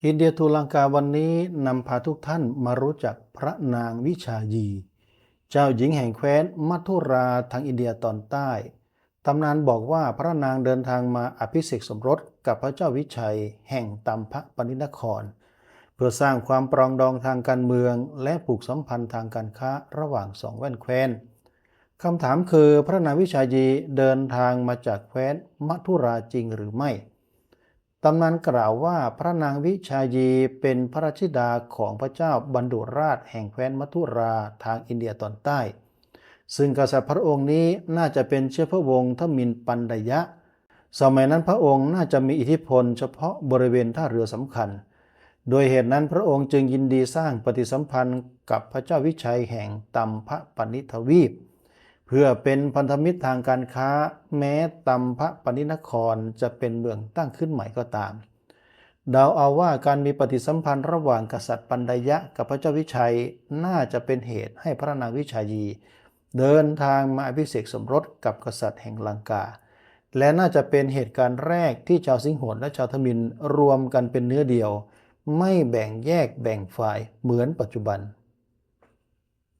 อินเดียทูลังกาวันนี้นำพาทุกท่านมารู้จักพระนางวิชายีเจ้าหญิงแห่งแคว้นมัทุราทางอินเดียตอนใต้ตำนานบอกว่าพระนางเดินทางมาอภิเษกสมรสกับพระเจ้าวิชัยแห่งตัมพปนินครเพื่อสร้างความปรองดองทางการเมืองและผูกสัมพันธ์ทางการค้าระหว่างสองแว่นแคว้นคำถามคือพระนางวิชายีเดินทางมาจากแคว้นมัทุราจริงหรือไม่ตำนานกล่าวว่าพระนางวิชายีเป็นพระราชธิดาของพระเจ้าบรรดุราชแห่งแคว้นมัทุราทางอินเดียตอนใต้ซึ่งกษัตริย์พระองค์นี้น่าจะเป็นเชื้อพระวงศ์ทมิฬปันดยะสมัยนั้นพระองค์น่าจะมีอิทธิพลเฉพาะบริเวณท่าเรือสำคัญโดยเหตุนั้นพระองค์จึงยินดีสร้างปฏิสัมพันธ์กับพระเจ้าวิชัยแห่งตัมพปนิทวีปเพื่อเป็นพันธมิตรทางการค้าแม้ตัมพปนินครจะเป็นเมืองตั้งขึ้นใหม่ก็ตามเดาเอาว่าการมีปฏิสัมพันธ์ระหว่างกษัตริย์ปันดยะกับพระเจ้าวิชัยน่าจะเป็นเหตุให้พระนางวิชายีเดินทางมาอภิเษกสมรสกับกษัตริย์แห่งลังกาและน่าจะเป็นเหตุการณ์แรกที่ชาวสิงหนและชาวทมิฬรวมกันเป็นเนื้อเดียวไม่แบ่งแยกแบ่งฝ่ายเหมือนปัจจุบัน